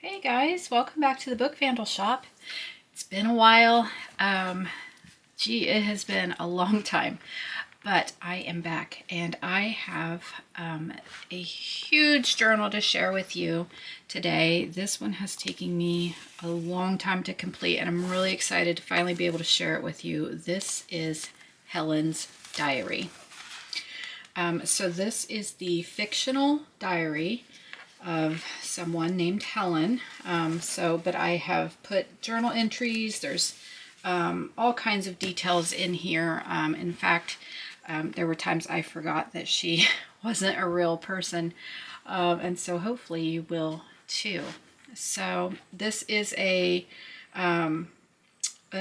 Hey guys, welcome back to the Book Vandal Shop. It's been a while. It has been a long time, but I am back and I have a huge journal to share with you today. This one has taken me a long time to complete and I'm really excited to finally be able to share it with you. This is Helen's diary. So this is the fictional diary of someone named Helen. But I have put journal entries. There's all kinds of details in here. In fact, there were times I forgot that she wasn't a real person. And so hopefully you will too. So this is an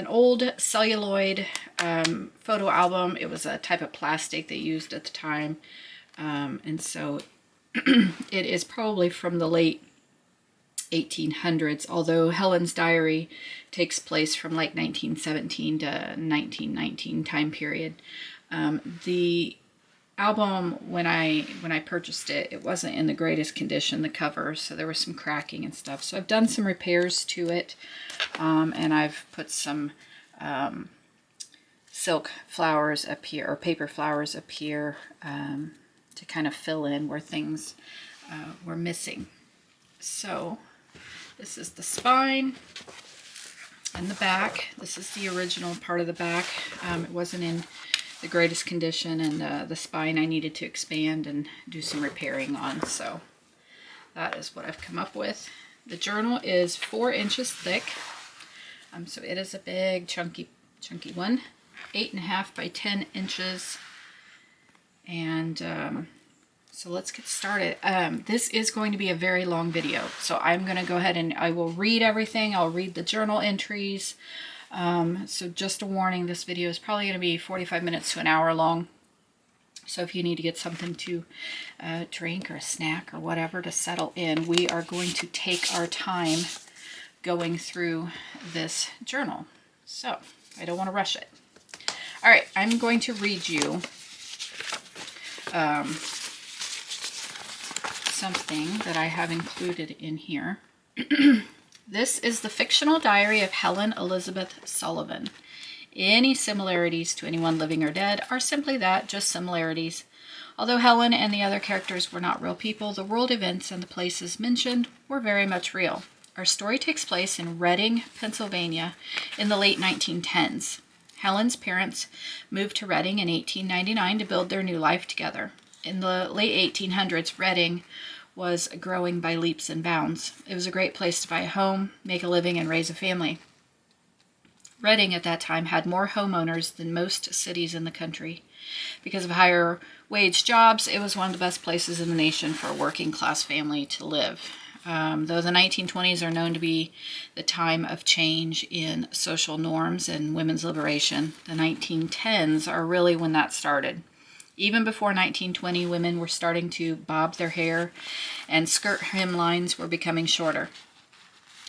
old celluloid photo album. It was a type of plastic they used at the time. And so it is probably from the late 1800s, although Helen's diary takes place from like 1917 to 1919 time period. The album, when I purchased it, it wasn't in the greatest condition, the cover, so there was some cracking and stuff. So I've done some repairs to it, and I've put some silk flowers up here, or paper flowers up here, to kind of fill in where things were missing. So this is the spine and the back. This is the original part of the back. It wasn't in the greatest condition, and the spine I needed to expand and do some repairing on. So that is what I've come up with. The journal is 4 inches thick. So it is a big chunky one, 8.5 by 10 inches. And so let's get started. This is going to be a very long video, so I'm going to go ahead and I will read everything. I'll read the journal entries. So just a warning, this video is probably going to be 45 minutes to an hour long. So if you need to get something to drink or a snack or whatever to settle in, we are going to take our time going through this journal. So I don't want to rush it. All right, I'm going to read you something that I have included in here. This is the fictional diary of Helen Elizabeth Sullivan. Any similarities to anyone living or dead are simply that, just similarities. Although Helen and the other characters were not real people, the world events and the places mentioned were very much real. Our story takes place in Reading, Pennsylvania in the late 1910s. Helen's parents moved to Reading in 1899 to build their new life together. In the late 1800s, Reading was growing by leaps and bounds. It was a great place to buy a home, make a living, and raise a family. Reading at that time had more homeowners than most cities in the country. Because of higher wage jobs, it was one of the best places in the nation for a working class family to live. Though the 1920s are known to be the time of change in social norms and women's liberation, the 1910s are really when that started. Even before 1920, women were starting to bob their hair and skirt hemlines were becoming shorter.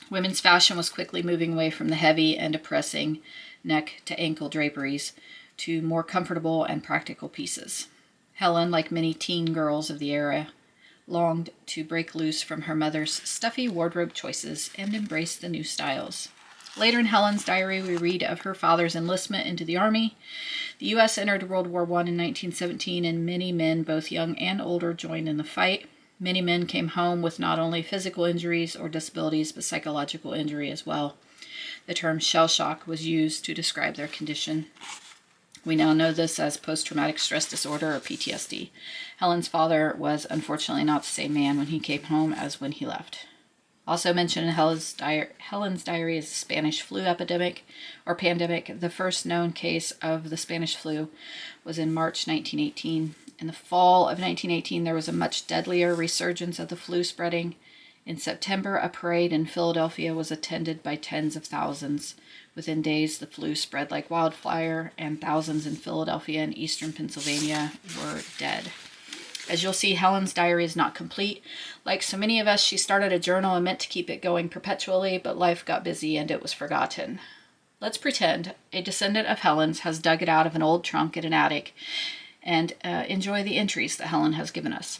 Women's fashion was quickly moving away from the heavy and oppressing neck-to-ankle draperies to more comfortable and practical pieces. Helen, like many teen girls of the era, longed to break loose from her mother's stuffy wardrobe choices and embrace the new styles. Later in Helen's diary, we read of her father's enlistment into the Army. The U.S. entered World War I in 1917, and many men, both young and older, joined in the fight. Many men came home with not only physical injuries or disabilities, but psychological injury as well. The term shell shock was used to describe their condition. We now know this as post-traumatic stress disorder, or PTSD. Helen's father was unfortunately not the same man when he came home as when he left. Also mentioned in Helen's diary is the Spanish flu epidemic, or pandemic. The first known case of the Spanish flu was in March 1918. In the fall of 1918, there was a much deadlier resurgence of the flu spreading. In September, a parade in Philadelphia was attended by tens of thousands. Within days, the flu spread like wildfire, and thousands in Philadelphia and eastern Pennsylvania were dead. As you'll see, Helen's diary is not complete. Like so many of us, she started a journal and meant to keep it going perpetually, but life got busy and it was forgotten. Let's pretend a descendant of Helen's has dug it out of an old trunk in an attic and enjoy the entries that Helen has given us.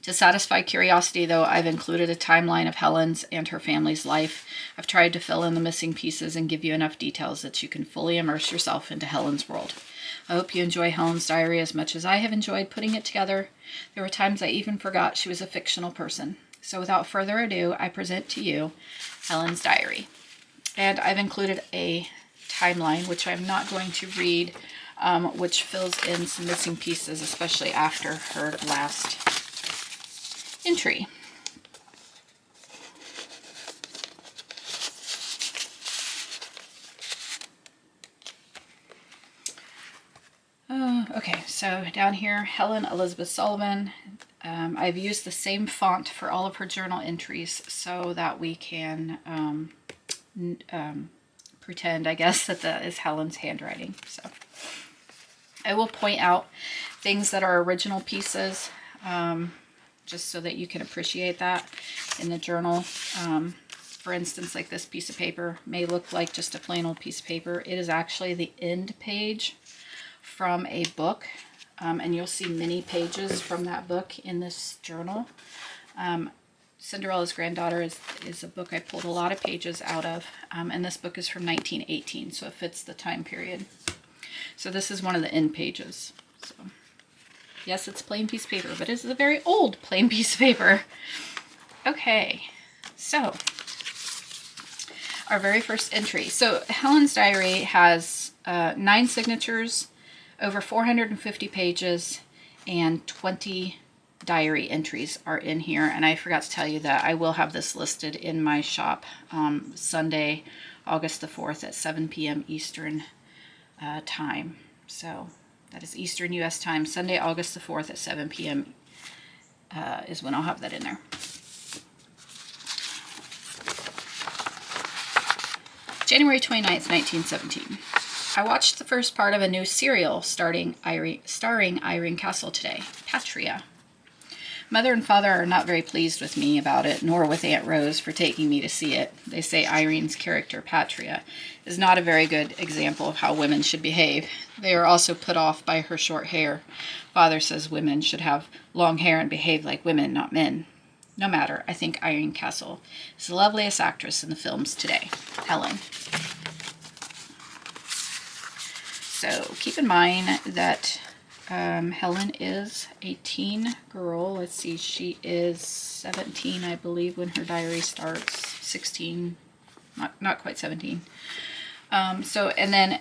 To satisfy curiosity, though, I've included a timeline of Helen's and her family's life. I've tried to fill in the missing pieces and give you enough details that you can fully immerse yourself into Helen's world. I hope you enjoy Helen's diary as much as I have enjoyed putting it together. There were times I even forgot she was a fictional person. So without further ado, I present to you Helen's diary. And I've included a timeline, which I'm not going to read, which fills in some missing pieces, especially after her last entry. Okay, so down here, Helen Elizabeth Sullivan. I've used the same font for all of her journal entries so that we can pretend, I guess, that that is Helen's handwriting. So I will point out things that are original pieces, just so that you can appreciate that in the journal. For instance, like this piece of paper may look like just a plain old piece of paper. It is actually the end page from a book, and you'll see many pages from that book in this journal. Cinderella's Granddaughter is a book I pulled a lot of pages out of, and this book is from 1918, so it fits the time period. So this is one of the end pages. So yes, it's a plain piece of paper, but it's a very old plain piece of paper. Okay, so our very first entry. So Helen's diary has 9 signatures, over 450 pages, and 20 diary entries are in here. And I forgot to tell you that I will have this listed in my shop Sunday, August the 4th at 7 p.m. Eastern time. So that is Eastern U.S. time. Sunday, August the 4th at 7 p.m. Is when I'll have that in there. January 29th, 1917. I watched the first part of a new serial starring Irene Castle today, Patria. Mother and Father are not very pleased with me about it, nor with Aunt Rose for taking me to see it. They say Irene's character, Patria, is not a very good example of how women should behave. They are also put off by her short hair. Father says women should have long hair and behave like women, not men. No matter, I think Irene Castle is the loveliest actress in the films today. Helen. So keep in mind that Helen is a teen girl. Let's see, she is 17, I believe, when her diary starts. 16, not quite 17. And then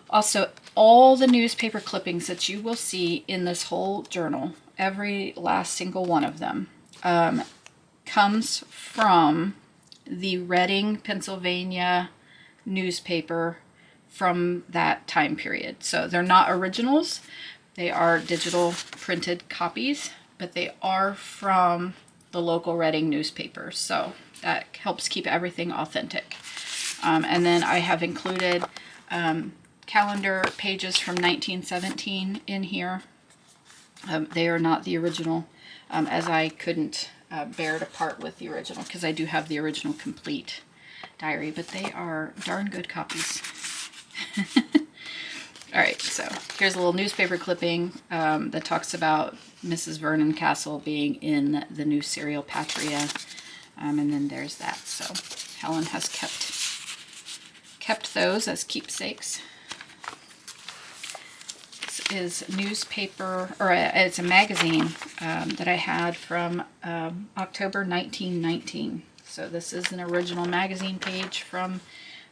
also all the newspaper clippings that you will see in this whole journal, every last single one of them, comes from the Reading, Pennsylvania newspaper from that time period. So they're not originals. They are digital printed copies, but they are from the local Reading newspaper. So that helps keep everything authentic. And then I have included calendar pages from 1917 in here. They are not the original, as I couldn't bear to part with the original, because I do have the original complete diary, but they are darn good copies. All right, so here's a little newspaper clipping that talks about Mrs. Vernon Castle being in the new serial Patria, and then there's that. So Helen has kept those as keepsakes. This is newspaper, or it's a magazine that I had from October 1919. So this is an original magazine page from,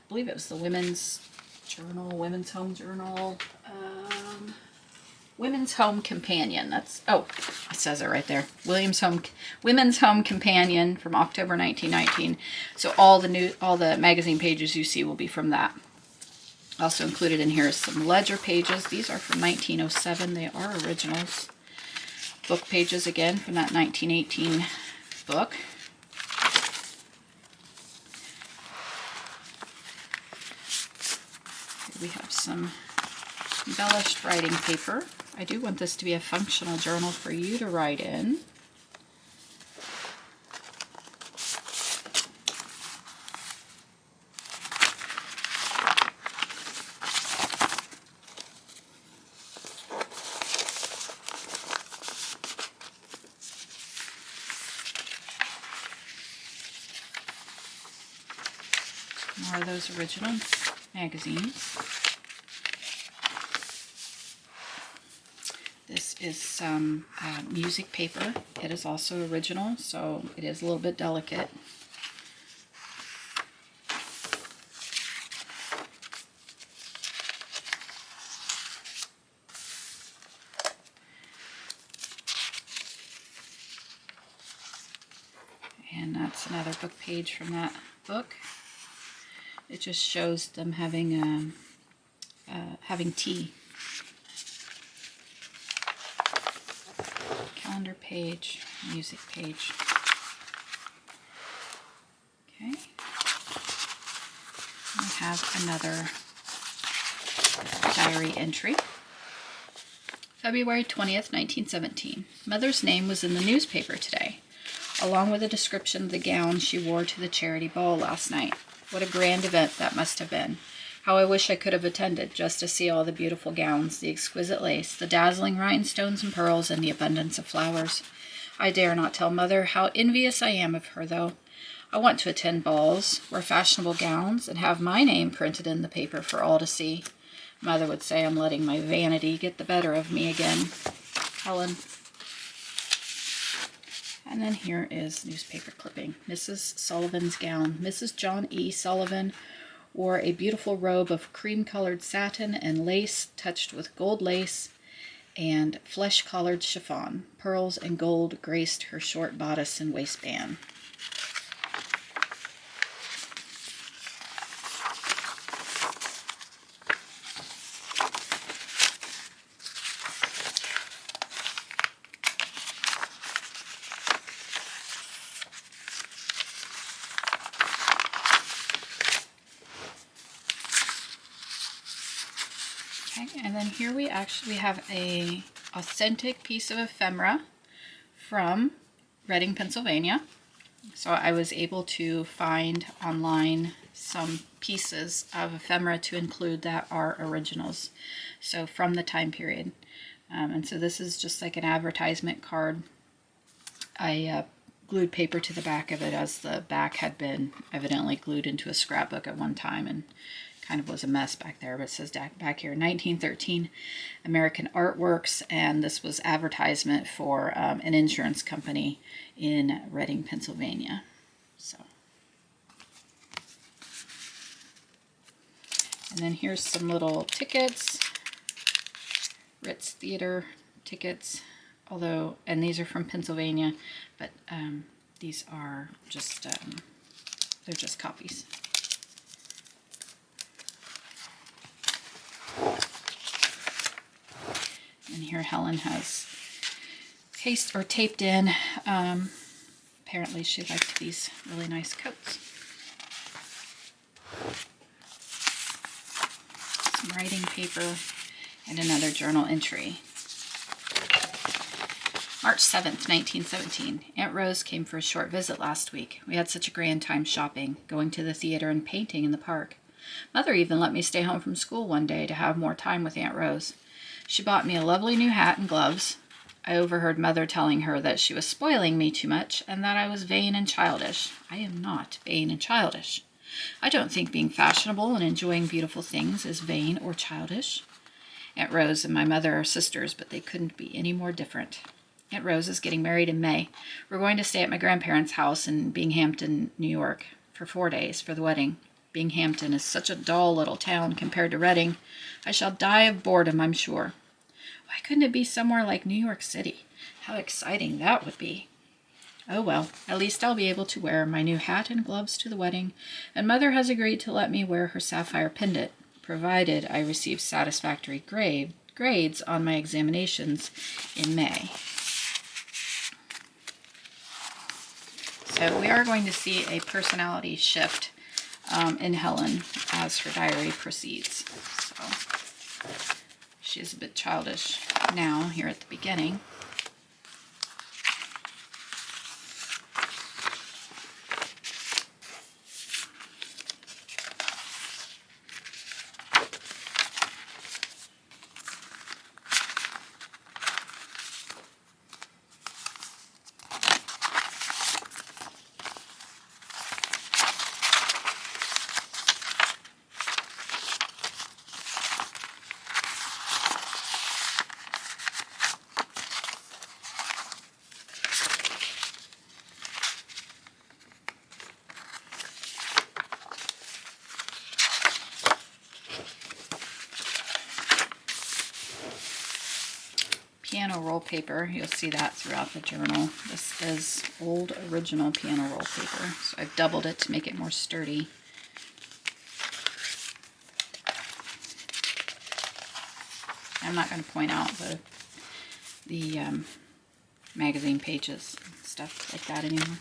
I believe it was the Women's Journal, Women's Home Journal, Women's Home Companion. That's, oh, it says it right there. Women's Home Companion from October 1919. So all the magazine pages you see will be from that. Also included in here is some ledger pages. These are from 1907. They are originals. Book pages again from that 1918 book. We have some embellished writing paper. I do want this to be a functional journal for you to write in. More of those original magazines. This is some music paper. It is also original, so it is a little bit delicate. And that's another book page from that book. It just shows them having tea. Calendar page, music page. Okay. We have another diary entry. February 20th, 1917. Mother's name was in the newspaper today, along with a description of the gown she wore to the charity ball last night. What a grand event that must have been. How I wish I could have attended, just to see all the beautiful gowns, the exquisite lace, the dazzling rhinestones and pearls, and the abundance of flowers. I dare not tell Mother how envious I am of her, though. I want to attend balls, wear fashionable gowns, and have my name printed in the paper for all to see. Mother would say I'm letting my vanity get the better of me again. Helen. And then here is newspaper clipping. Mrs. Sullivan's gown. Mrs. John E. Sullivan wore a beautiful robe of cream-colored satin and lace touched with gold lace and flesh-collared chiffon. Pearls and gold graced her short bodice and waistband. And then here we actually have a authentic piece of ephemera from Reading, Pennsylvania. So I was able to find online some pieces of ephemera to include that are originals, so from the time period. And so this is just like an advertisement card. I glued paper to the back of it, as the back had been evidently glued into a scrapbook at one time and kind of was a mess back there, but it says back here 1913 American Artworks, and this was advertisement for an insurance company in Reading, Pennsylvania. So, and then here's some little tickets, Ritz Theater tickets, although, and these are from Pennsylvania, but these are just they're just copies. And here Helen has pasted or taped in. Apparently she liked these really nice coats. Some writing paper and another journal entry. March 7th, 1917. Aunt Rose came for a short visit last week. We had such a grand time shopping, going to the theater and painting in the park. Mother even let me stay home from school one day to have more time with Aunt Rose. She bought me a lovely new hat and gloves. I overheard Mother telling her that she was spoiling me too much and that I was vain and childish. I am not vain and childish. I don't think being fashionable and enjoying beautiful things is vain or childish. Aunt Rose and my mother are sisters, but they couldn't be any more different. Aunt Rose is getting married in May. We're going to stay at my grandparents' house in Binghamton, New York, for 4 days for the wedding. Binghamton is such a dull little town compared to Reading. I shall die of boredom, I'm sure. Why couldn't it be somewhere like New York City? How exciting that would be. Oh well, at least I'll be able to wear my new hat and gloves to the wedding, and Mother has agreed to let me wear her sapphire pendant, provided I receive satisfactory grades on my examinations in May. So we are going to see a personality shift in Helen as her diary proceeds. So she is a bit childish now here at the beginning. piano roll paper. You'll see that throughout the journal. This is old original piano roll paper, so I've doubled it to make it more sturdy. I'm not going to point out the magazine pages and stuff like that anymore.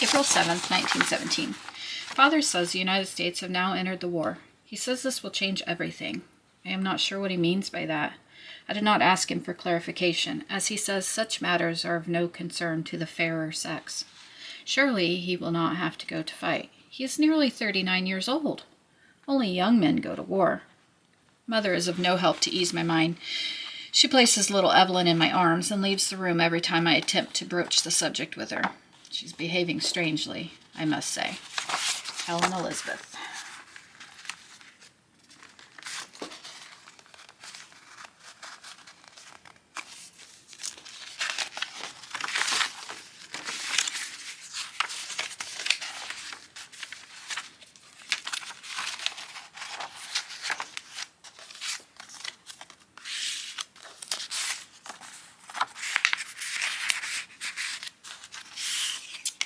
April 7th, 1917. Father says the United States have now entered the war. He says this will change everything. I am not sure what he means by that. I did not ask him for clarification, as he says such matters are of no concern to the fairer sex. Surely he will not have to go to fight. He is nearly 39 years old. Only young men go to war. Mother is of no help to ease my mind. She places little Evelyn in my arms and leaves the room every time I attempt to broach the subject with her. She's behaving strangely, I must say. Helen Elizabeth.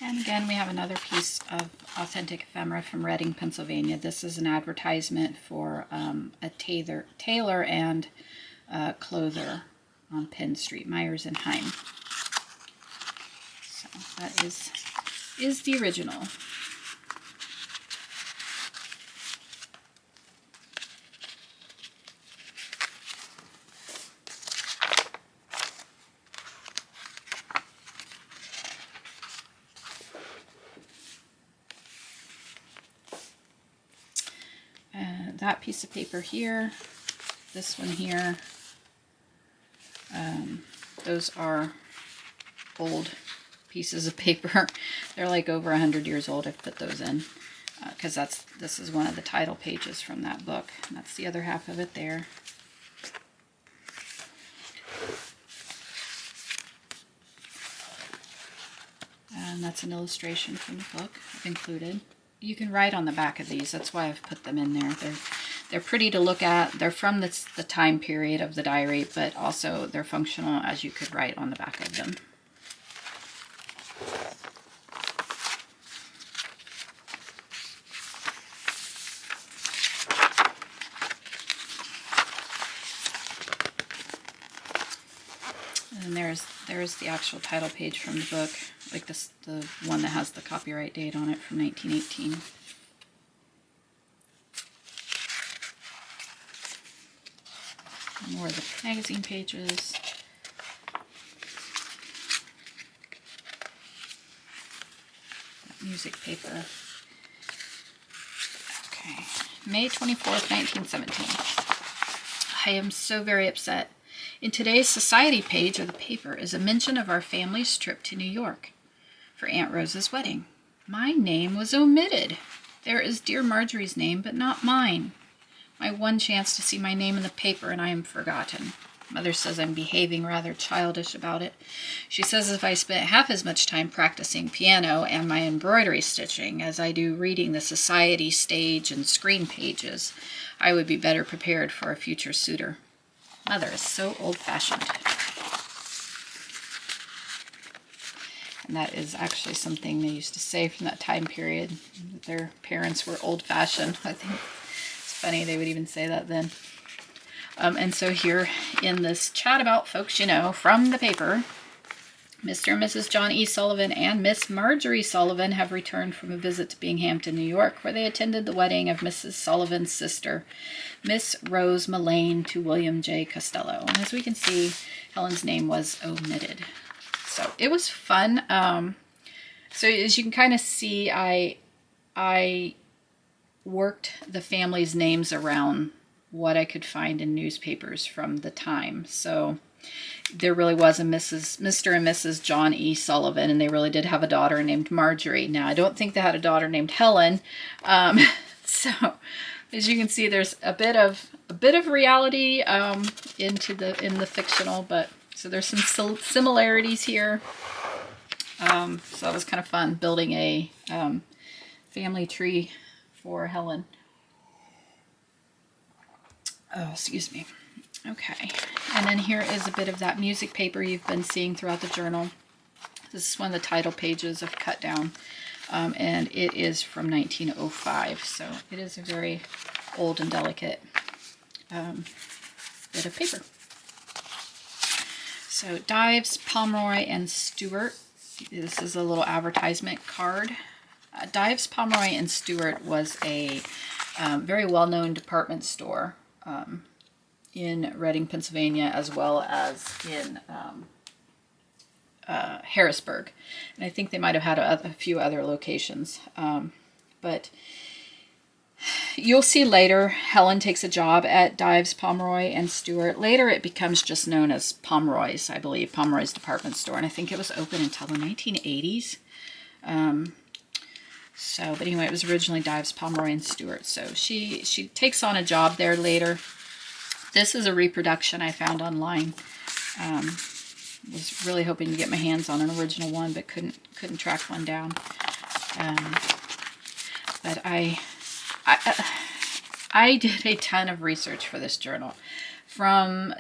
And again, we have another piece of authentic ephemera from Reading, Pennsylvania. This is an advertisement for a tailor and clother on Penn Street, Myers and Heim. So that is the original. That piece of paper here, this one here, those are old pieces of paper. They're like over 100 years old. I've put those in because this is one of the title pages from that book. And that's the other half of it there. And that's an illustration from the book I've included. You can write on the back of these. That's why I've put them in there. They're pretty to look at. They're from the time period of the diary, but also they're functional as you could write on the back of them. And there's the actual title page from the book, like this, the one that has the copyright date on it from 1918. More of the magazine pages. Music paper. Okay, May 24th, 1917. I am so very upset. In today's society page of the paper is a mention of our family's trip to New York for Aunt Rosa's wedding. My name was omitted. There is dear Marjorie's name, but not mine. My one chance to see my name in the paper, and I am forgotten. Mother says I'm behaving rather childish about it. She says if I spent half as much time practicing piano and my embroidery stitching as I do reading the society stage and screen pages, I would be better prepared for a future suitor. Mother is so old-fashioned. And that is actually something they used to say from that time period, that their parents were old-fashioned. I think it's funny they would even say that then. And so here in this chat about folks you know from the paper, Mr. and Mrs. John E. Sullivan and Miss Marjorie Sullivan have returned from a visit to Binghamton, New York, where they attended the wedding of Mrs. Sullivan's sister, Miss Rose Mullane, to William J. Costello. And as we can see, Helen's name was omitted. So it was fun. So as you can kind of see, I worked the family's names around what I could find in newspapers from the time. So there really was a Mr. and Mrs. John E. Sullivan, and they really did have a daughter named Marjorie. Now, I don't think they had a daughter named Helen. So as you can see, there's a bit of reality in the fictional, but so there's some similarities here. So that was kind of fun, building a family tree for Helen. Oh, excuse me. Okay, and then here is a bit of that music paper you've been seeing throughout the journal. This is one of the title pages I've cut down, and it is from 1905, so it is a very old and delicate bit of paper. So Dives, Pomeroy, and Stewart. This is a little advertisement card. Dives, Pomeroy, and Stewart was a very well-known department store in Reading, Pennsylvania, as well as in Harrisburg. And I think they might have had a few other locations. But you'll see later, Helen takes a job at Dives, Pomeroy, and Stewart. Later it becomes just known as Pomeroy's, I believe, Pomeroy's department store. And I think it was open until the 1980s. But anyway, it was originally Dives, Pomeroy, and Stewart. So she takes on a job there later. This is a reproduction I found online. Was really hoping to get my hands on an original one, but couldn't track one down. But I did a ton of research for this journal, from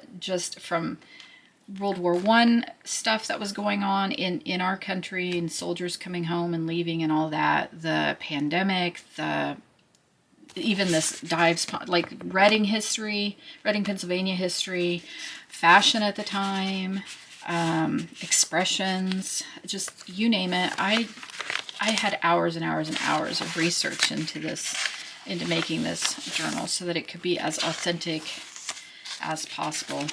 World War I stuff that was going on in our country, and soldiers coming home and leaving and all that, the pandemic, even this Dives, like Reading history, Reading, Pennsylvania history, fashion at the time, expressions, just you name it. I had hours and hours and hours of research into making this journal so that it could be as authentic as possible.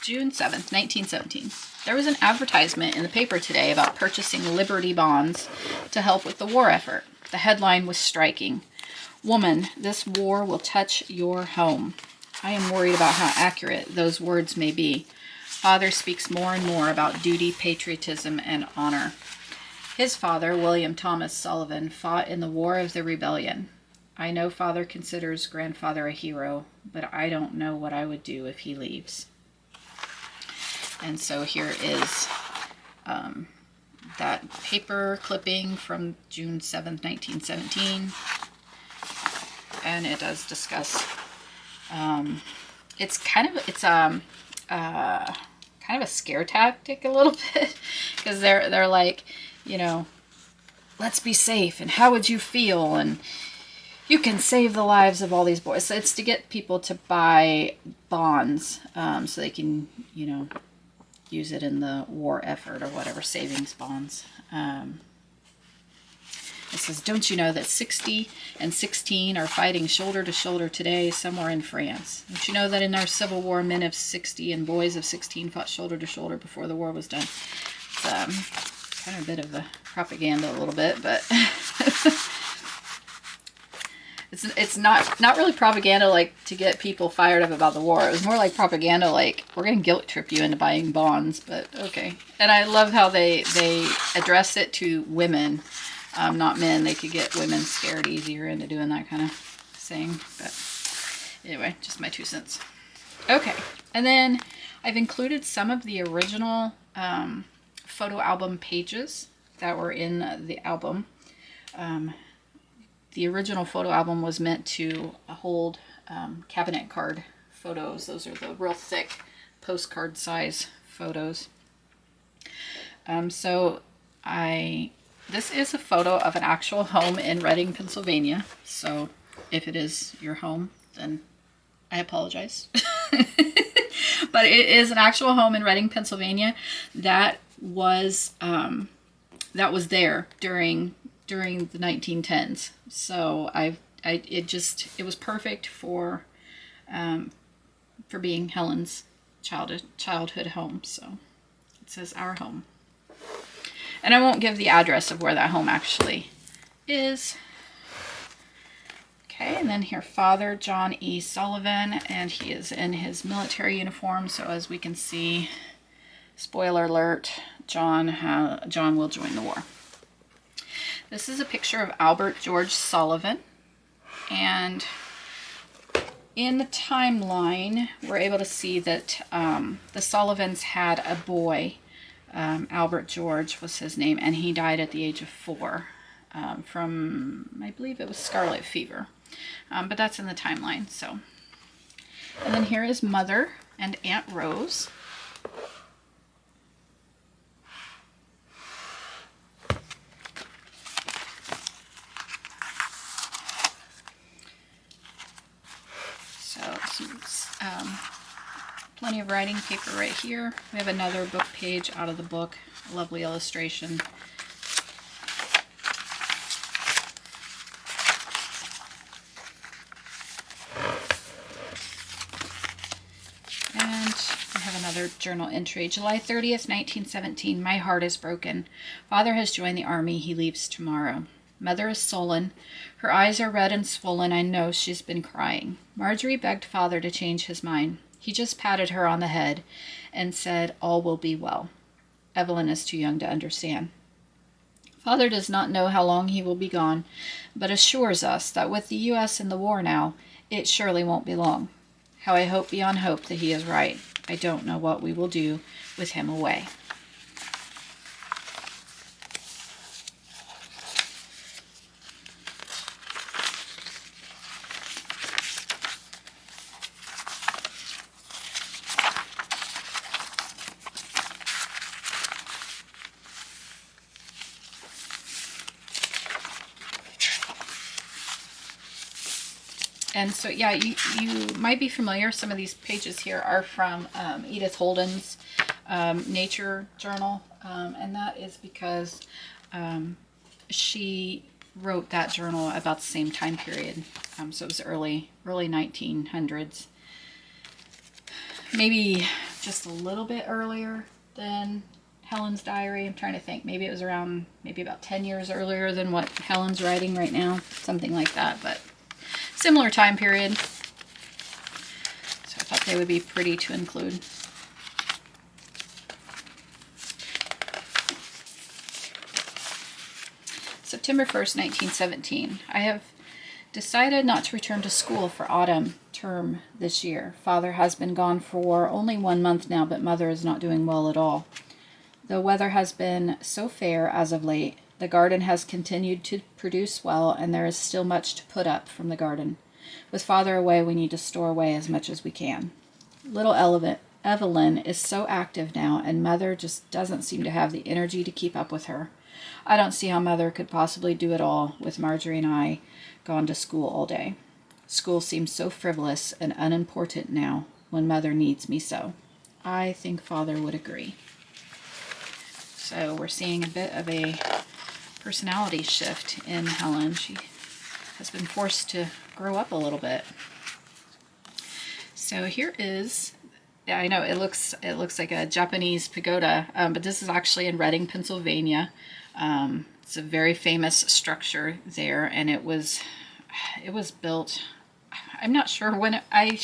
June 7th, 1917. There was an advertisement in the paper today about purchasing Liberty bonds to help with the war effort. The headline was striking. "Woman, this war will touch your home." I am worried about how accurate those words may be. Father speaks more and more about duty, patriotism, and honor. His father, William Thomas Sullivan, fought in the War of the Rebellion. I know Father considers grandfather a hero, but I don't know what I would do if he leaves. And so here is that paper clipping from June 7th, 1917. And it does discuss, it's kind of a scare tactic a little bit, because they're like, you know, let's be safe, and how would you feel, and you can save the lives of all these boys. So it's to get people to buy bonds, so they can, you know, use it in the war effort or whatever, savings bonds. It says, "Don't you know that 60 and 16 are fighting shoulder to shoulder today somewhere in France? Don't you know that in our Civil War, men of 60 and boys of 16 fought shoulder to shoulder before the war was done?" It's kind of a bit of a propaganda a little bit, but it's not really propaganda like to get people fired up about the war. It was more like propaganda like, we're going to guilt trip you into buying bonds, but okay. And I love how they address it to women, not men. They could get women scared easier into doing that kind of thing. But anyway, just my 2 cents. Okay, and then I've included some of the original photo album pages that were in the album. The original photo album was meant to hold cabinet card photos. Those are the real thick postcard size photos. This is a photo of an actual home in Reading, Pennsylvania. So if it is your home, then I apologize. But it is an actual home in Reading, Pennsylvania that was there during the 1910s. So it was perfect for being Helen's childhood home. So it says our home. And I won't give the address of where that home actually is. Okay, and then here, Father John E. Sullivan, and he is in his military uniform. So as we can see, spoiler alert, John will join the war. This is a picture of Albert George Sullivan, and in the timeline, we're able to see that the Sullivans had a boy. Albert George was his name, and he died at the age of 4 from, I believe it was scarlet fever. But that's in the timeline. So, and then here is Mother and Aunt Rose. So plenty of writing paper right here. We have another book page out of the book, a lovely illustration. And we have another journal entry. July 30th, 1917. My heart is broken. Father has joined the army. He leaves tomorrow. Mother is sullen. Her eyes are red and swollen. I know she's been crying. Marjorie begged Father to change his mind. He just patted her on the head and said, all will be well. Evelyn is too young to understand. Father does not know how long he will be gone, but assures us that with the U.S. in the war now, it surely won't be long. How I hope beyond hope that he is right. I don't know what we will do with him away. And so, yeah, you might be familiar. Some of these pages here are from Edith Holden's nature journal. And that is because she wrote that journal about the same time period. So it was early 1900s. Maybe just a little bit earlier than Helen's diary. I'm trying to think. Maybe it was around, maybe about 10 years earlier than what Helen's writing right now. Something like that, but similar time period. So I thought they would be pretty to include. September 1st, 1917. I have decided not to return to school for autumn term this year. Father has been gone for only 1 month now, but Mother is not doing well at all. The weather has been so fair as of late. The garden has continued to produce well, and there is still much to put up from the garden. With Father away, we need to store away as much as we can. Little Evelyn is so active now, and Mother just doesn't seem to have the energy to keep up with her. I don't see how Mother could possibly do it all with Marjorie and I gone to school all day. School seems so frivolous and unimportant now when Mother needs me so. I think Father would agree. So we're seeing a bit of a personality shift in Helen. She has been forced to grow up a little bit. So here is, I know it looks like a Japanese pagoda, but this is actually in Reading, Pennsylvania. It's a very famous structure there, and it was built. I'm not sure when I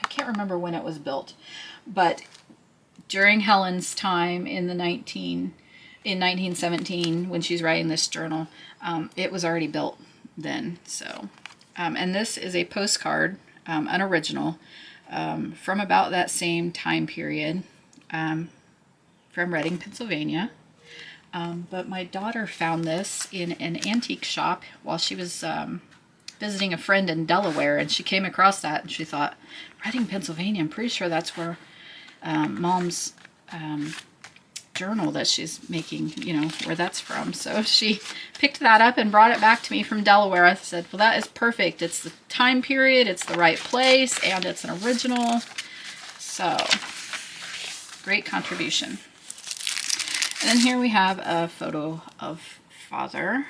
can't remember when it was built, but during Helen's time in 1917, when she's writing this journal, it was already built then. So, and this is a postcard, unoriginal, from about that same time period, from Reading, Pennsylvania. But my daughter found this in an antique shop while she was visiting a friend in Delaware, and she came across that, and she thought, Reading, Pennsylvania, I'm pretty sure that's where Mom's journal that she's making, where that's from. So she picked that up and brought it back to me from Delaware. I said, well, that is perfect. It's the time period, it's the right place, and it's an original. So, great contribution. And then here we have a photo of Father.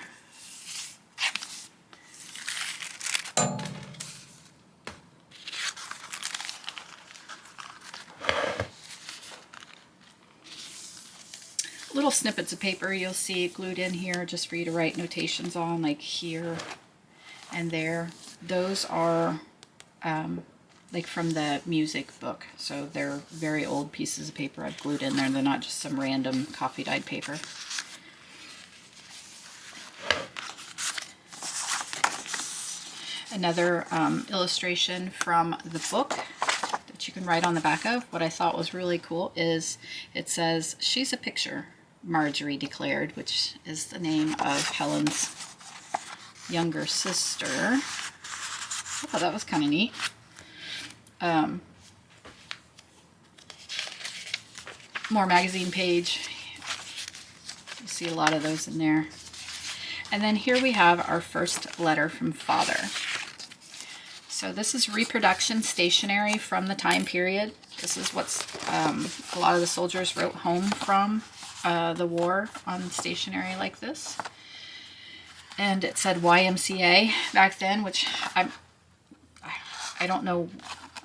Little snippets of paper you'll see glued in here just for you to write notations on, like here and there. Those are like from the music book, so they're very old pieces of paper I've glued in there. They're not just some random coffee dyed paper. another illustration from the book that you can write on the back of. What I thought was really cool is it says, "She's a picture," Marjorie declared, which is the name of Helen's younger sister. I thought that was kind of neat. More magazine page. You see a lot of those in there. And then here we have our first letter from Father. So this is reproduction stationery from the time period. This is what's a lot of the soldiers wrote home from the war on stationery like this. And it said YMCA back then, which I don't know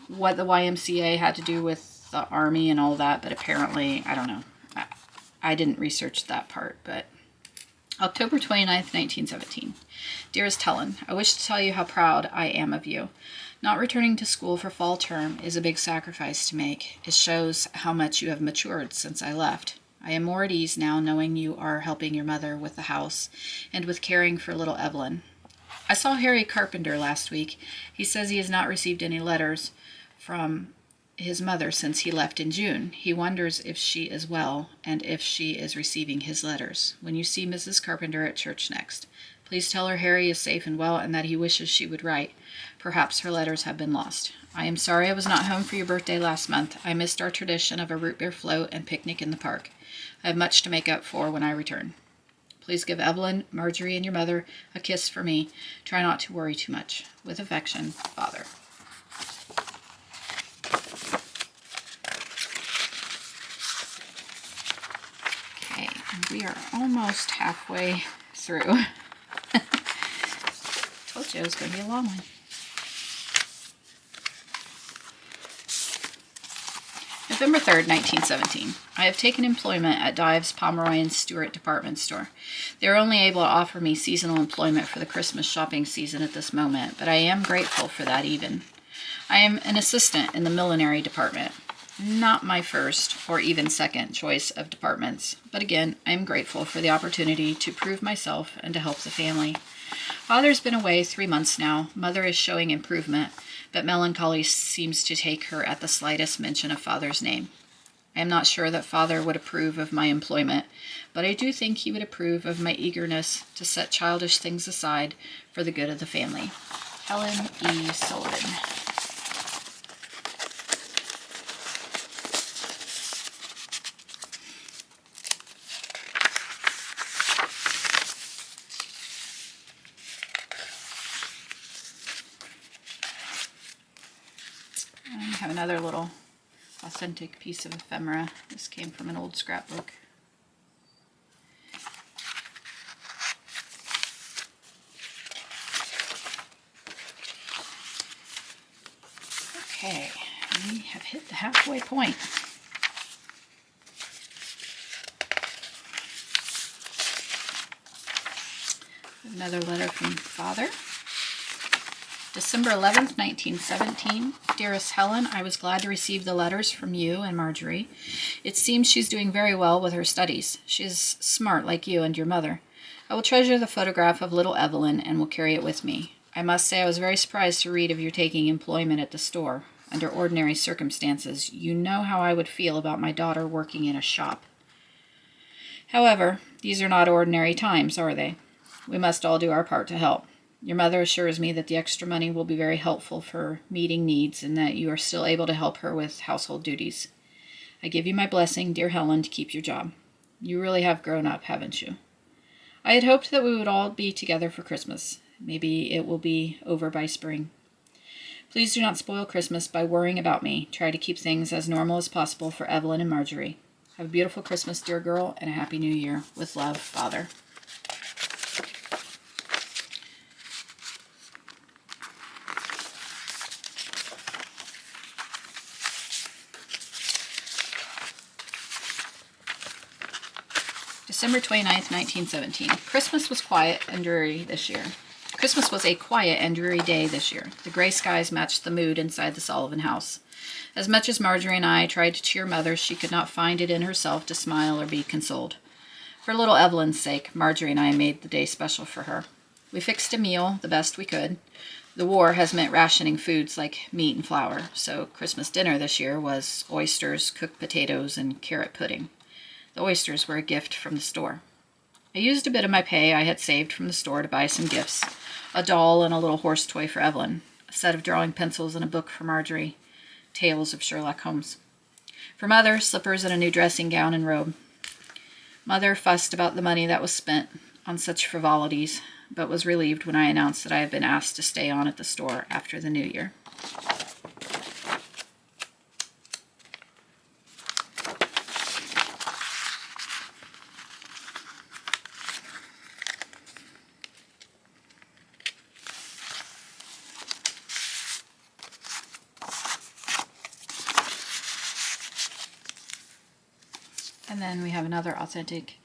what the YMCA had to do with the army and all that, but apparently, I don't know. I didn't research that part, but October 29th, 1917. Dearest Helen, I wish to tell you how proud I am of you. Not returning to school for fall term is a big sacrifice to make. It shows how much you have matured since I left. I am more at ease now knowing you are helping your mother with the house and with caring for little Evelyn. I saw Harry Carpenter last week. He says he has not received any letters from his mother since he left in June. He wonders if she is well and if she is receiving his letters. When you see Mrs. Carpenter at church next, please tell her Harry is safe and well and that he wishes she would write. Perhaps her letters have been lost. I am sorry I was not home for your birthday last month. I missed our tradition of a root beer float and picnic in the park. I have much to make up for when I return. Please give Evelyn, Marjorie, and your mother a kiss for me. Try not to worry too much. With affection, Father. Okay, and we are almost halfway through. Told you it was going to be a long one. November 3rd, 1917. I have taken employment at Dives, Pomeroy, and Stewart department store. They are only able to offer me seasonal employment for the Christmas shopping season at this moment, but I am grateful for that even. I am an assistant in the millinery department. Not my first or even second choice of departments, but again, I am grateful for the opportunity to prove myself and to help the family. Father's been away 3 months now. Mother is showing improvement, but melancholy seems to take her at the slightest mention of Father's name. I am not sure that Father would approve of my employment, but I do think he would approve of my eagerness to set childish things aside for the good of the family. Helen E. Sullivan. Have another little authentic piece of ephemera. This came from an old scrapbook. Okay, we have hit the halfway point. Another letter from Father. December 11th, 1917. Dearest Helen, I was glad to receive the letters from you and Marjorie. It seems she's doing very well with her studies. She is smart like you and your mother. I will treasure the photograph of little Evelyn and will carry it with me. I must say I was very surprised to read of your taking employment at the store. Under ordinary circumstances, you know how I would feel about my daughter working in a shop. However, these are not ordinary times, are they? We must all do our part to help. Your mother assures me that the extra money will be very helpful for meeting needs and that you are still able to help her with household duties. I give you my blessing, dear Helen, to keep your job. You really have grown up, haven't you? I had hoped that we would all be together for Christmas. Maybe it will be over by spring. Please do not spoil Christmas by worrying about me. Try to keep things as normal as possible for Evelyn and Marjorie. Have a beautiful Christmas, dear girl, and a Happy New Year. With love, Father. December 29th, 1917. Christmas was quiet and dreary this year. Christmas was a quiet and dreary day this year. The gray skies matched the mood inside the Sullivan house. As much as Marjorie and I tried to cheer Mother, she could not find it in herself to smile or be consoled. For little Evelyn's sake, Marjorie and I made the day special for her. We fixed a meal the best we could. The war has meant rationing foods like meat and flour, so Christmas dinner this year was oysters, cooked potatoes, and carrot pudding. The oysters were a gift from the store. I used a bit of my pay I had saved from the store to buy some gifts, a doll and a little horse toy for Evelyn, a set of drawing pencils and a book for Marjorie, Tales of Sherlock Holmes. For Mother, slippers and a new dressing gown and robe. Mother fussed about the money that was spent on such frivolities, but was relieved when I announced that I had been asked to stay on at the store after the new year. And then we have another authentic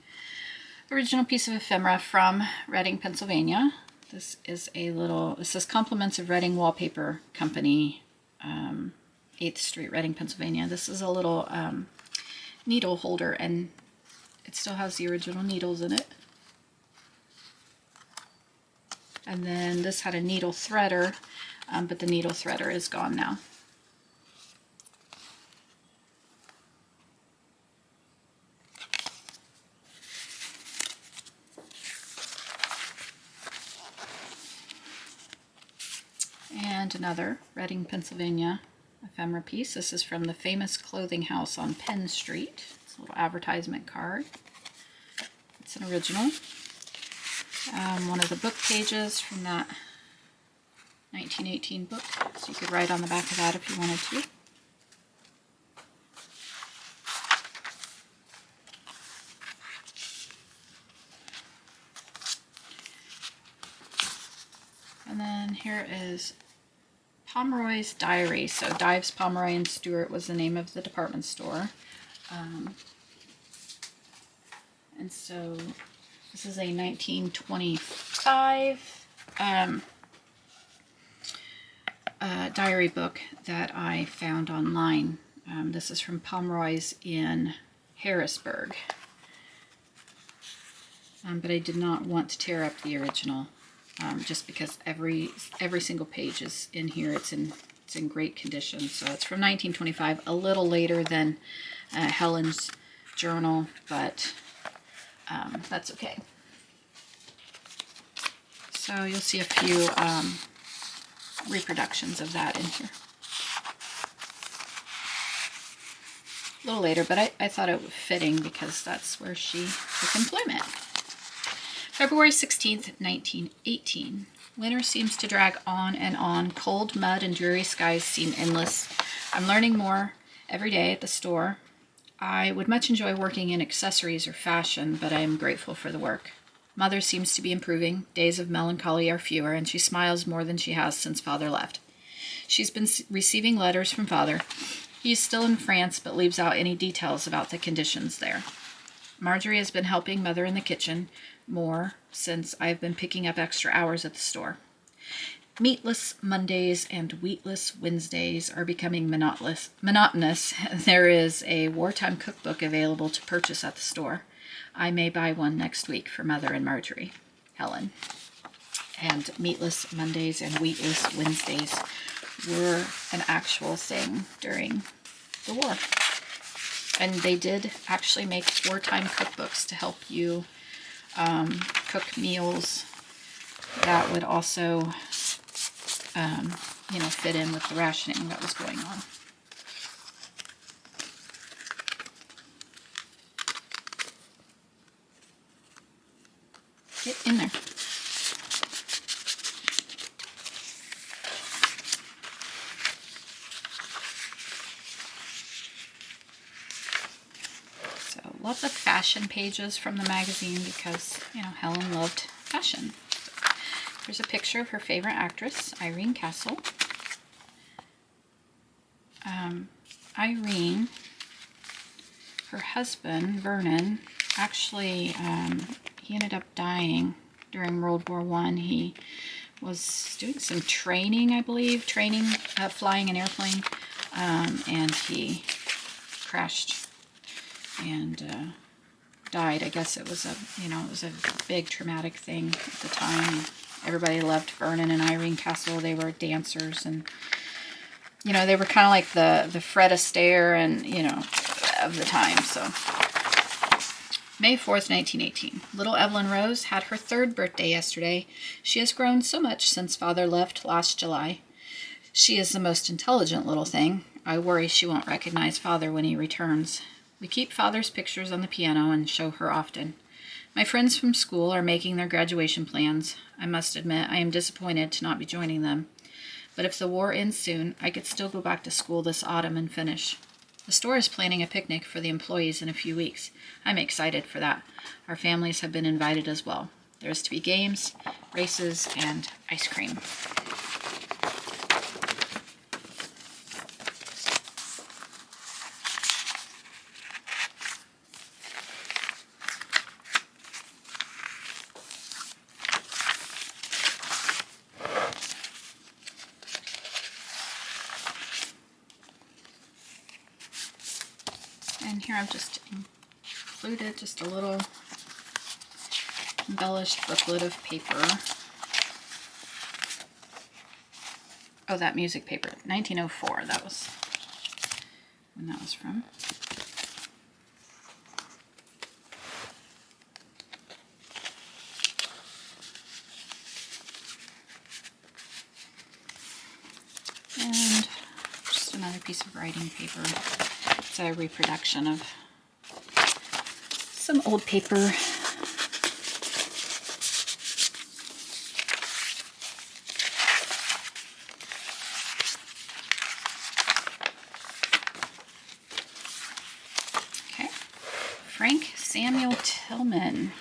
original piece of ephemera from Reading, Pennsylvania. This says Compliments of Reading Wallpaper Company, 8th Street, Reading, Pennsylvania. This is a little needle holder, and it still has the original needles in it. And then this had a needle threader, but the needle threader is gone now. And another Reading, Pennsylvania ephemera piece. This is from the famous clothing house on Penn Street. It's a little advertisement card. It's an original. One of the book pages from that 1918 book. So you could write on the back of that if you wanted to. And then here is Pomeroy's Diary. So Dives, Pomeroy, and Stewart was the name of the department store. And so this is a 1925 diary book that I found online. This is from Pomeroy's in Harrisburg. But I did not want to tear up the original. Just because every single page is in here. It's in great condition. So it's from 1925, a little later than Helen's journal, but that's okay. So you'll see a few reproductions of that in here. A little later, but I thought it was fitting because that's where she took employment. February 16th, 1918. Winter seems to drag on and on. Cold, mud, and dreary skies seem endless. I'm learning more every day at the store. I would much enjoy working in accessories or fashion, but I am grateful for the work. Mother seems to be improving. Days of melancholy are fewer, and she smiles more than she has since Father left. She's been receiving letters from Father. He is still in France, but leaves out any details about the conditions there. Marjorie has been helping Mother in the kitchen more since I've been picking up extra hours at the store. Meatless Mondays and wheatless Wednesdays are becoming monotonous. There is a wartime cookbook available to purchase at the store. I may buy one next week for Mother and Marjorie. Helen. And meatless Mondays and wheatless Wednesdays were an actual thing during the war. And they did actually make wartime cookbooks to help you cook meals that would also, fit in with the rationing that was going on. Get in there. Lots of fashion pages from the magazine because, Helen loved fashion. Here's a picture of her favorite actress, Irene Castle. Irene, her husband, Vernon, actually, he ended up dying during World War I. He was doing some training, I believe, flying an airplane, and he crashed and died. I guess it was a big traumatic thing at the time. Everybody loved Vernon and Irene Castle. They were dancers, and you know, they were kind of like the Fred Astaire and, you know, of the time. So May 4th, 1918. Little Evelyn Rose had her 3rd birthday yesterday. She has grown so much since Father left last July. She is the most intelligent little thing. I worry she won't recognize Father when he returns. We keep Father's pictures on the piano and show her often. My friends from school are making their graduation plans. I must admit I am disappointed to not be joining them. But if the war ends soon, I could still go back to school this autumn and finish. The store is planning a picnic for the employees in a few weeks. I'm excited for that. Our families have been invited as well. There is to be games, races, and ice cream. And here I've just included just a little embellished booklet of paper. Oh, that music paper, 1904, that was when that was from. And just another piece of writing paper. It's a reproduction of some old paper. Okay. Frank Samuel Tillman.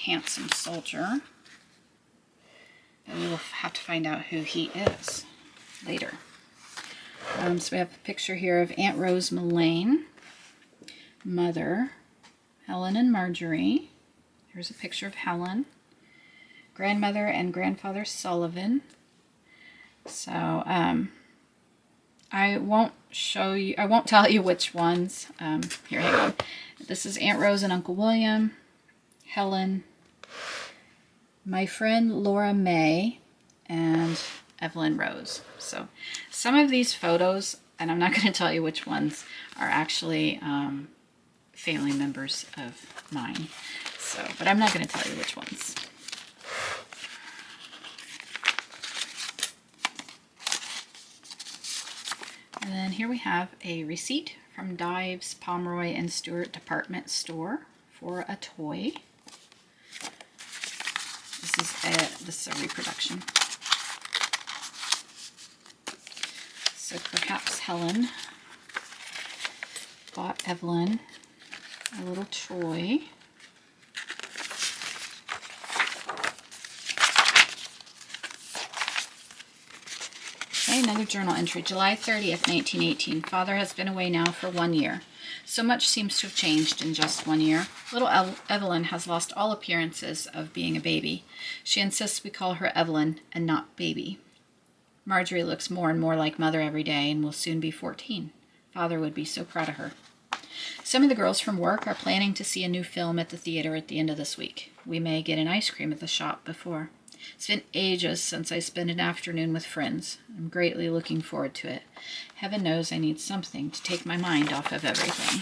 Handsome soldier. But we will have to find out who he is later. So we have a picture here of Aunt Rose Mullane, Mother, Helen and Marjorie. Here's a picture of Helen, Grandmother and Grandfather Sullivan. So I won't tell you which ones. Here, hang on. This is Aunt Rose and Uncle William, Helen, my friend Laura May, and Evelyn Rose. So some of these photos, and I'm not going to tell you which ones, are actually family members of mine. So, but I'm not going to tell you which ones. And then here we have a receipt from Dives, Pomeroy, and Stewart Department Store for a toy. This is a reproduction. So perhaps Helen bought Evelyn a little toy. Okay, another journal entry. July 30th, 1918. Father has been away now for 1 year. So much seems to have changed in just 1 year. Little Evelyn has lost all appearances of being a baby. She insists we call her Evelyn and not Baby. Marjorie looks more and more like Mother every day and will soon be 14. Father would be so proud of her. Some of the girls from work are planning to see a new film at the theater at the end of this week. We may get an ice cream at the shop before. It's been ages since I spent an afternoon with friends. I'm greatly looking forward to it. Heaven knows I need something to take my mind off of everything.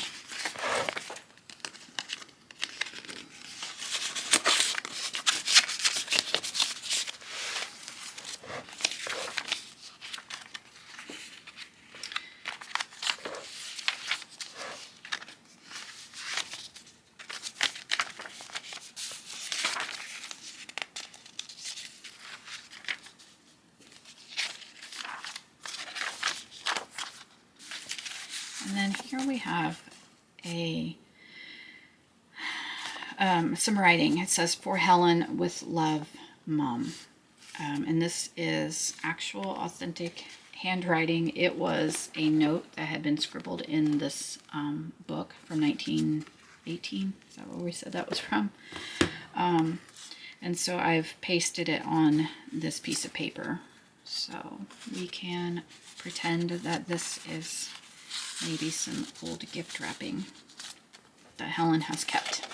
And then here we have some writing. It says, "For Helen, with love, Mom." And this is actual, authentic handwriting. It was a note that had been scribbled in this book from 1918. Is that where we said that was from? And so I've pasted it on this piece of paper. So we can pretend that this is maybe some old gift wrapping that Helen has kept.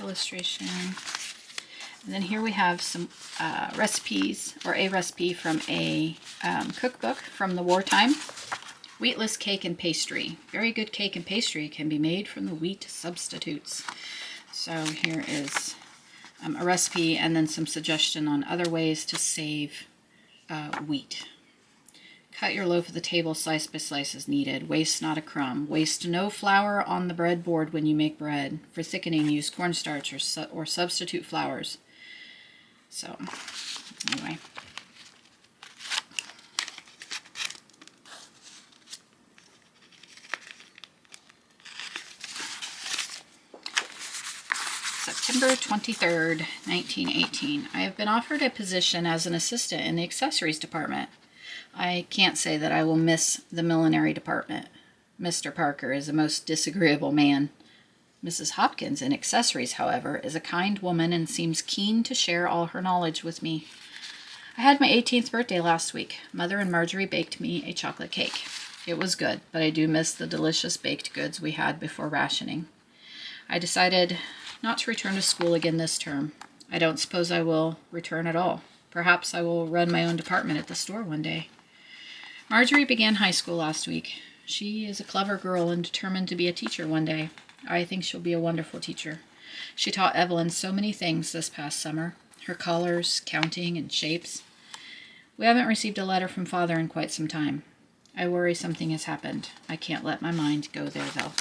illustration. And then here we have some recipes, or a recipe from a cookbook from the wartime. Wheatless cake and pastry. Very good cake and pastry can be made from the wheat substitutes. So here is a recipe and then some suggestion on other ways to save wheat. Cut your loaf at the table slice by slice as needed. Waste not a crumb. Waste no flour on the breadboard when you make bread. For thickening, use cornstarch or substitute flours. So, anyway. September 23rd, 1918. I have been offered a position as an assistant in the accessories department. I can't say that I will miss the millinery department. Mr. Parker is a most disagreeable man. Mrs. Hopkins in accessories, however, is a kind woman and seems keen to share all her knowledge with me. I had my 18th birthday last week. Mother and Marjorie baked me a chocolate cake. It was good, but I do miss the delicious baked goods we had before rationing. I decided not to return to school again this term. I don't suppose I will return at all. Perhaps I will run my own department at the store one day. Marjorie began high school last week. She is a clever girl and determined to be a teacher one day. I think she'll be a wonderful teacher. She taught Evelyn so many things this past summer. Her colors, counting, and shapes. We haven't received a letter from Father in quite some time. I worry something has happened. I can't let my mind go there, though.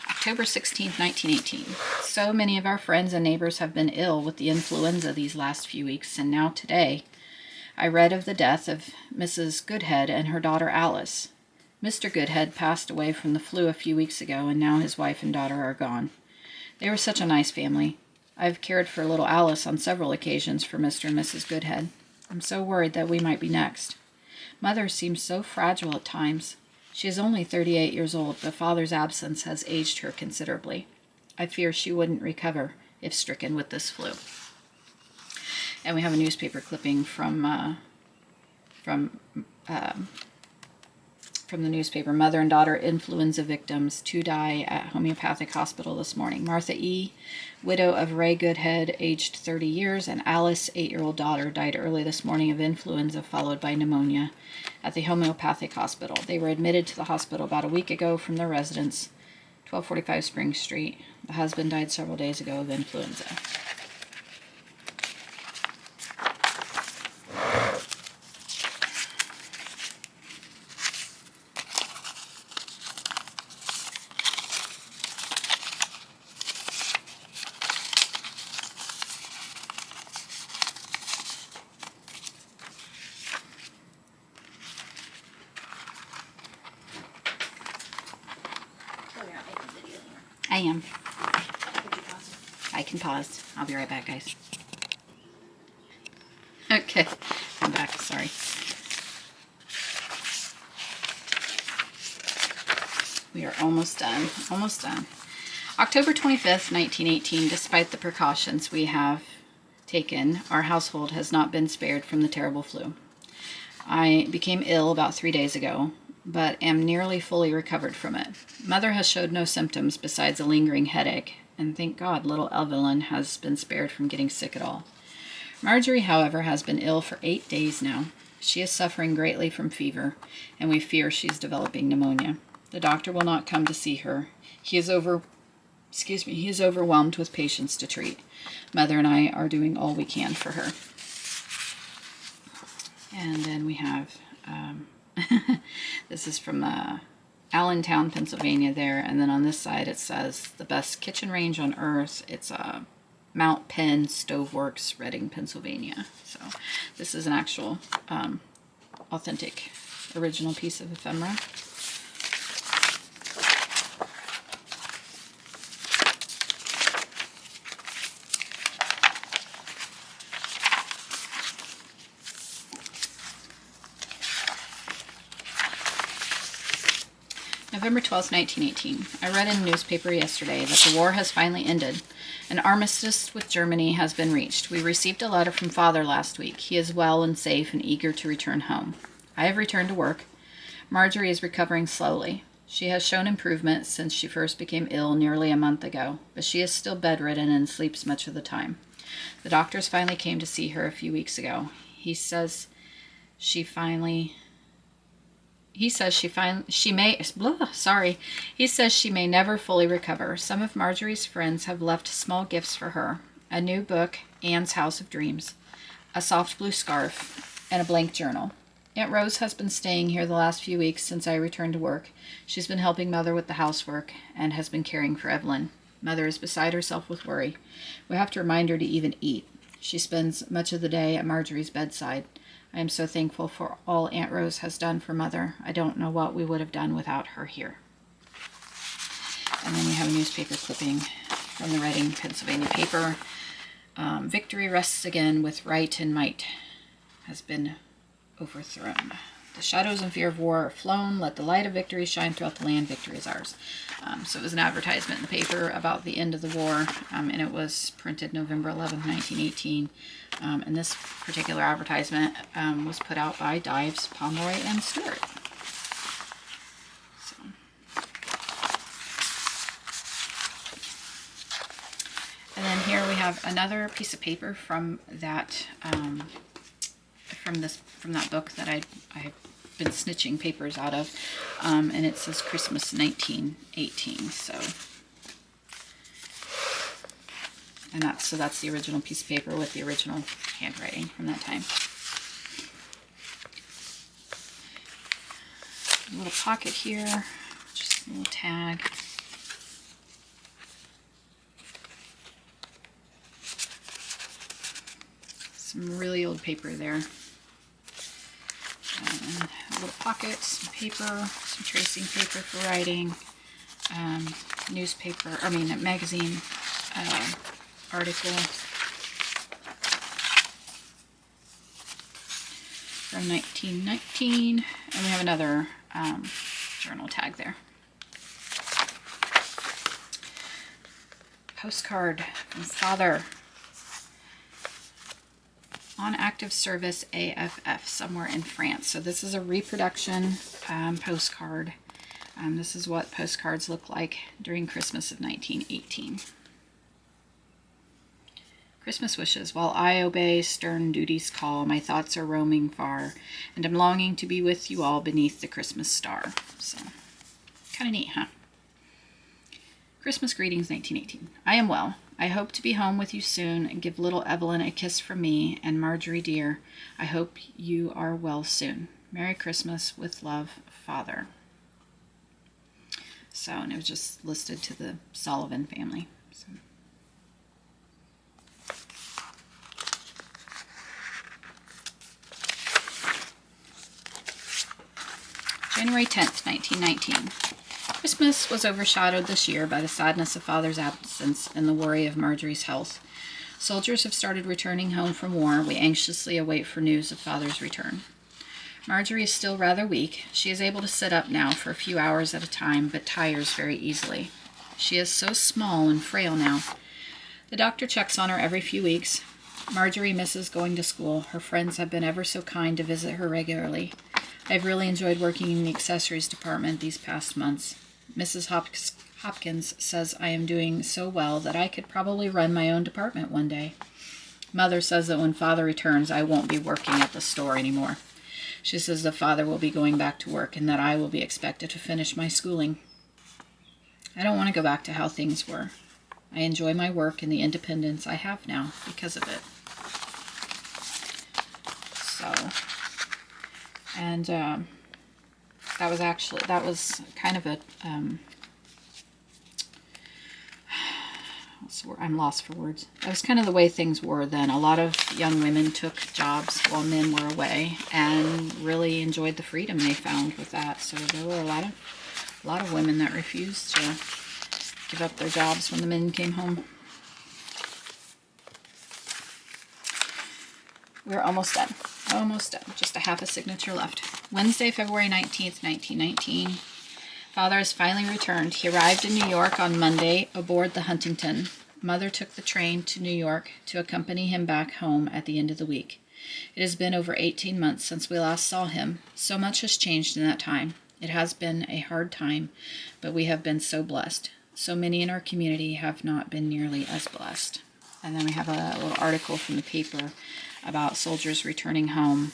October 16th, 1918. So many of our friends and neighbors have been ill with the influenza these last few weeks, and now today I read of the death of Mrs. Goodhead and her daughter Alice. Mr. Goodhead passed away from the flu a few weeks ago, and now his wife and daughter are gone. They were such a nice family. I've cared for little Alice on several occasions for Mr. and Mrs. Goodhead. I'm so worried that we might be next. Mother seems so fragile at times. She is only 38 years old, but Father's absence has aged her considerably. I fear she wouldn't recover if stricken with this flu. And we have a newspaper clipping from the newspaper. Mother and daughter influenza victims. 2 die at homeopathic hospital this morning. Martha E., widow of Ray Goodhead, aged 30 years, and Alice, 8-year-old daughter, died early this morning of influenza followed by pneumonia at the homeopathic hospital. They were admitted to the hospital about a week ago from their residence, 1245 Spring Street. The husband died several days ago of influenza. I am. I can pause. I'll be right back, guys. Okay, I'm back. Sorry. We are almost done. Almost done. October 25th, 1918. Despite the precautions we have taken, our household has not been spared from the terrible flu. I became ill about 3 days ago, but am nearly fully recovered from it. Mother has showed no symptoms besides a lingering headache, and thank God little Evelyn has been spared from getting sick at all. Marjorie, however, has been ill for 8 days now. She is suffering greatly from fever, and we fear she's developing pneumonia. The doctor will not come to see her. He is overwhelmed with patients to treat. Mother and I are doing all we can for her. And then we have, this is from Allentown, Pennsylvania there. And then on this side it says, the best kitchen range on earth. It's Mount Penn Stoveworks, Reading, Pennsylvania. So this is an actual authentic original piece of ephemera. November 12th, 1918. I read in a newspaper yesterday that the war has finally ended. An armistice with Germany has been reached. We received a letter from Father last week. He is well and safe and eager to return home. I have returned to work. Marjorie is recovering slowly. She has shown improvement since she first became ill nearly a month ago, but she is still bedridden and sleeps much of the time. The doctors finally came to see her a few weeks ago. He says she may never fully recover. Some of Marjorie's friends have left small gifts for her: a new book, Anne's House of Dreams, a soft blue scarf, and a blank journal. Aunt Rose has been staying here the last few weeks since I returned to work. She's been helping Mother with the housework and has been caring for Evelyn. Mother is beside herself with worry. We have to remind her to even eat. She spends much of the day at Marjorie's bedside. I am so thankful for all Aunt Rose has done for Mother. I don't know what we would have done without her here. And then we have a newspaper clipping from the Reading, Pennsylvania paper. Victory rests again with right and might has been overthrown. The shadows and fear of war are flown. Let the light of victory shine throughout the land. Victory is ours. So it was an advertisement in the paper about the end of the war, and it was printed November 11th, 1918. And this particular advertisement was put out by Dives, Pomeroy, and Stewart. So. And then here we have another piece of paper from that from that book that I've been snitching papers out of, and it says Christmas 1918. That's the original piece of paper with the original handwriting from that time. A little pocket here, just a little tag. Some really old paper there. A little pocket, some paper, some tracing paper for writing, magazine article from 1919, and we have another journal tag there. Postcard from Father. On active service AFF, somewhere in France. So this is a reproduction postcard. This is what postcards look like during Christmas of 1918. Christmas wishes. While I obey stern duty's call, my thoughts are roaming far, and I'm longing to be with you all beneath the Christmas star. So, kind of neat, huh? Christmas greetings, 1918. I am well. I hope to be home with you soon, and give little Evelyn a kiss from me, and Marjorie dear, I hope you are well soon. Merry Christmas, with love, Father. So, and it was just listed to the Sullivan family. So. January 10th, 1919. Christmas was overshadowed this year by the sadness of Father's absence and the worry of Marjorie's health. Soldiers have started returning home from war. We anxiously await for news of Father's return. Marjorie is still rather weak. She is able to sit up now for a few hours at a time, but tires very easily. She is so small and frail now. The doctor checks on her every few weeks. Marjorie misses going to school. Her friends have been ever so kind to visit her regularly. I've really enjoyed working in the accessories department these past months. Mrs. Hopkins says I am doing so well that I could probably run my own department one day. Mother says that when Father returns, I won't be working at the store anymore. She says that Father will be going back to work and that I will be expected to finish my schooling. I don't want to go back to how things were. I enjoy my work and the independence I have now because of it. So, and that was kind of a, I'm lost for words. That was kind of the way things were then. A lot of young women took jobs while men were away and really enjoyed the freedom they found with that. So there were a lot of women that refused to give up their jobs when the men came home. We're almost done. Almost done. Just a half a signature left. Wednesday, February 19th, 1919. Father has finally returned. He arrived in New York on Monday aboard the Huntington. Mother took the train to New York to accompany him back home at the end of the week. It has been over 18 months since we last saw him. So much has changed in that time. It has been a hard time, but we have been so blessed. So many in our community have not been nearly as blessed. And then we have a little article from the paper about soldiers returning home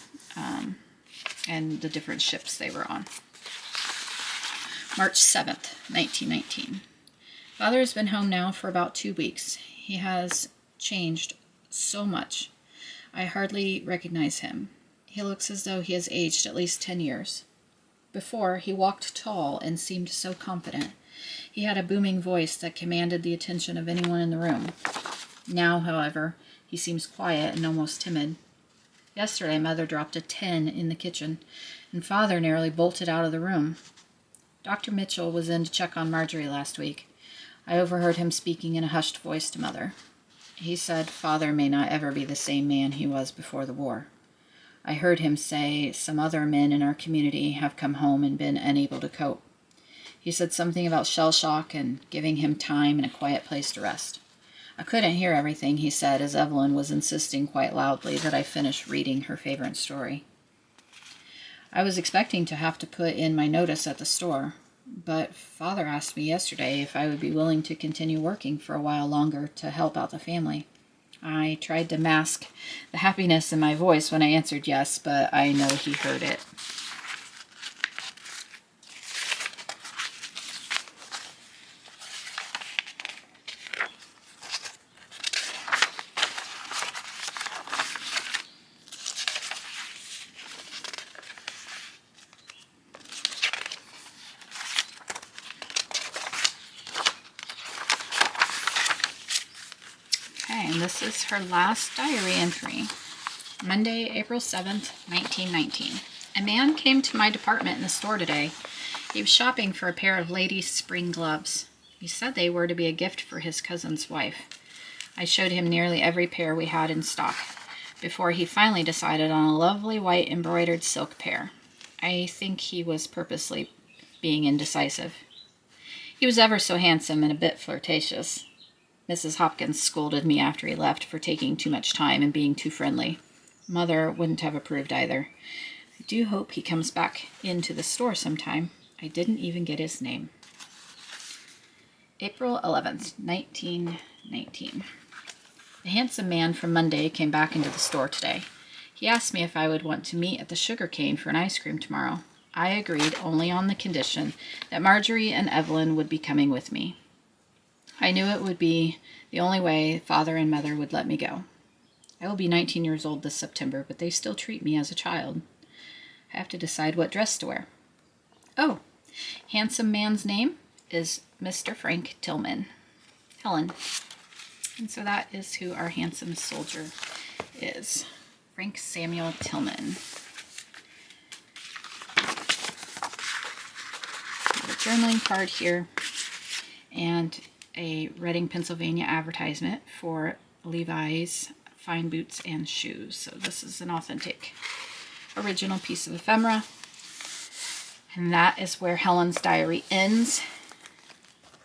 and the different ships they were on. March 7th, 1919. Father has been home now for about 2 weeks. He has changed so much. I hardly recognize him. He looks as though he has aged at least 10 years. Before, he walked tall and seemed so confident. He had a booming voice that commanded the attention of anyone in the room. Now, however, he seems quiet and almost timid. Yesterday, Mother dropped a 10 in the kitchen, and Father nearly bolted out of the room. Dr. Mitchell was in to check on Marjorie last week. I overheard him speaking in a hushed voice to Mother. He said Father may not ever be the same man he was before the war. I heard him say some other men in our community have come home and been unable to cope. He said something about shell shock and giving him time and a quiet place to rest. I couldn't hear everything he said as Evelyn was insisting quite loudly that I finish reading her favorite story. I was expecting to have to put in my notice at the store, but Father asked me yesterday if I would be willing to continue working for a while longer to help out the family. I tried to mask the happiness in my voice when I answered yes, but I know he heard it. And this is her last diary entry. Monday, April 7th, 1919. A man came to my department in the store today. He was shopping for a pair of ladies' spring gloves. He said they were to be a gift for his cousin's wife. I showed him nearly every pair we had in stock, before he finally decided on a lovely white embroidered silk pair. I think he was purposely being indecisive. He was ever so handsome and a bit flirtatious. Mrs. Hopkins scolded me after he left for taking too much time and being too friendly. Mother wouldn't have approved either. I do hope he comes back into the store sometime. I didn't even get his name. April 11th, 1919. The handsome man from Monday came back into the store today. He asked me if I would want to meet at the Sugar Cane for an ice cream tomorrow. I agreed only on the condition that Marjorie and Evelyn would be coming with me. I knew it would be the only way Father and Mother would let me go. I will be 19 years old this September, but they still treat me as a child. I have to decide what dress to wear. Oh, handsome man's name is Mr. Frank Tillman. Helen. And so that is who our handsome soldier is. Frank Samuel Tillman. A journaling card here. And a Reading, Pennsylvania advertisement for Levi's fine boots and shoes. So this is an authentic original piece of ephemera. And that is where Helen's diary ends.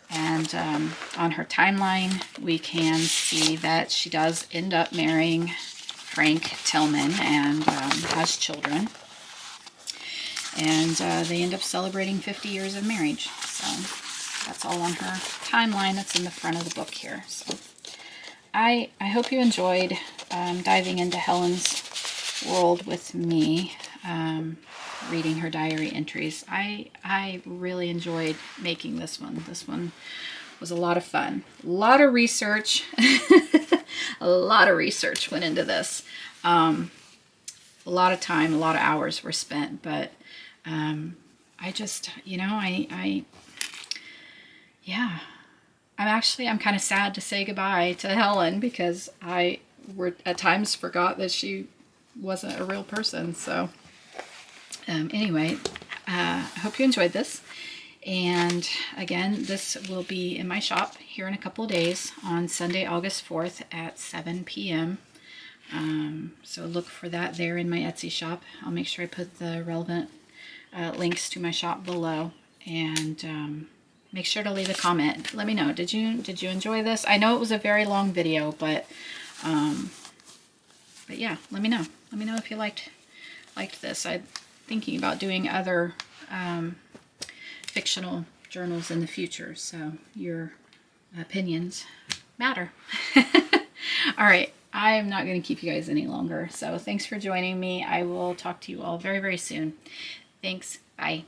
And on her timeline, we can see that she does end up marrying Frank Tillman and has children. And they end up celebrating 50 years of marriage. So that's all on her timeline that's in the front of the book here. So I hope you enjoyed diving into Helen's world with me, reading her diary entries. I really enjoyed making this one. This one was a lot of fun. A lot of research. A lot of research went into this. A lot of time, a lot of hours were spent, but I just, I'm kind of sad to say goodbye to Helen because I at times forgot that she wasn't a real person. So anyway, I hope you enjoyed this. And again, this will be in my shop here in a couple of days on Sunday, August 4th at 7 p.m. So look for that there in my Etsy shop. I'll make sure I put the relevant links to my shop below. And make sure to leave a comment. Let me know. Did you enjoy this? I know it was a very long video, but yeah, let me know. Let me know if you liked this. I'm thinking about doing other fictional journals in the future, so your opinions matter. All right, I'm not going to keep you guys any longer, so thanks for joining me. I will talk to you all very, very soon. Thanks. Bye.